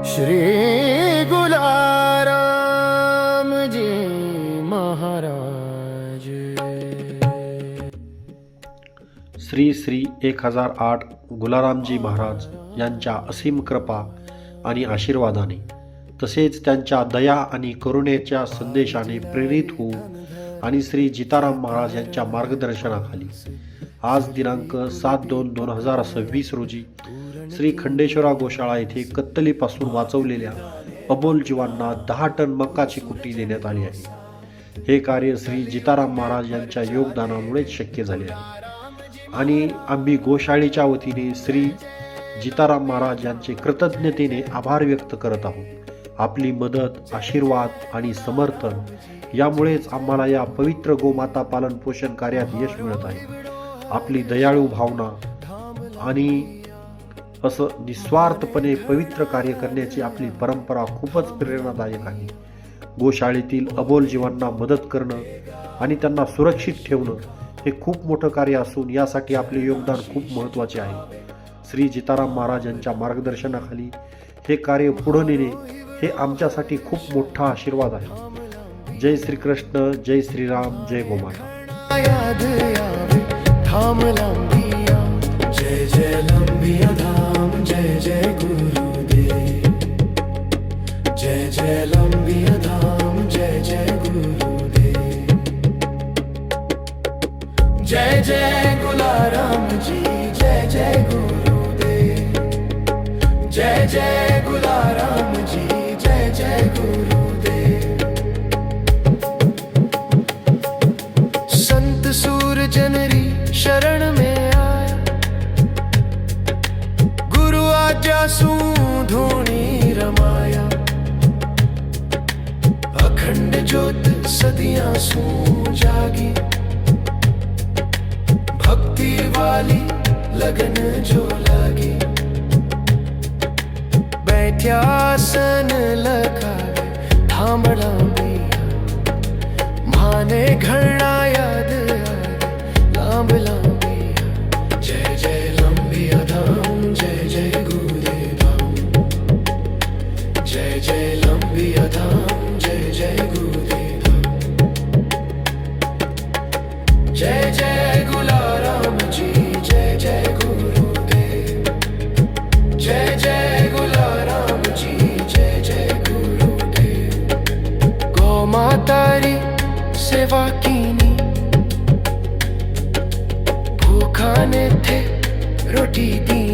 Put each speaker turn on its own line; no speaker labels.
श्री गुलाराम जी महाराज।
श्री श्री 1008 गुलारामजी महाराज यांच्या असीम कृपा आणि आशीर्वादाने तसेच त्यांच्या दया आणि करुणेच्या संदेशाने प्रेरित होऊन आणि श्री जिताराम महाराज यांच्या मार्गदर्शनाखाली आज दिनांक 7/2/2026 रोजी श्री खंडेश्वरा गोशाळा येथे कत्तलीपासून वाचवलेल्या अबोल जीवांना 10 टन मक्काची कुट्टी देण्यात आली आहे। हे कार्य श्री जिताराम महाराज यांच्या योगदानामुळेच शक्य झाले आहे आणि आम्ही गोशाळेच्या वतीने श्री जिताराम महाराज यांचे कृतज्ञतेने आभार व्यक्त करत आहोत। आपली मदत, आशीर्वाद आणि समर्थन यामुळेच आम्हाला या पवित्र गोमाता पालन पोषण कार्यात यश मिळत आहे। आपली दयाळू भावना आणि असं निस्वार्थपणे पवित्र कार्य करण्याची आपली परंपरा खूपच प्रेरणादायक आहे। गोशाळेतील अबोल जीवांना मदत करणं आणि त्यांना सुरक्षित ठेवणं हे खूप मोठं कार्य असून यासाठी आपले योगदान खूप महत्त्वाचे आहे। श्री जिताराम महाराज यांच्या मार्गदर्शनाखाली हे कार्य पुढे नेणे हे आमच्यासाठी खूप मोठा आशीर्वाद आहे। जय श्री कृष्ण, जय श्रीराम, जय गोमाता।
जय जय लंबिया धाम, जय जय गुरुदेव। जय जय लंबिया धाम, जय जय गुरुदेव। जय जय गुलाराम जी, जय जय गुरुदेव। जय जय गुलाराम जी, जय जय गुरुदेव। संत सूर जनरी शरण में आज्ञा धूणी रमाया। अखंड ज्योत सदियां सू जागी। भक्ति वाली लगन जो लागी। बैठ्यासन लखावे थांबला बिया। माने घरना याद आवे लांब लांबिया। जय जय लंबिया धाम, जय जय गुरुदेव। जय जय लंबिया धाम, जय जय गुरुदेव। जय जय गुलाराम जी, जय जय गुरुदेव। जय जय गुलाराम जी, जय जय गुरुदेव। गौ मातारी सेवा कीनी। भूखा ने थे रोटी दी।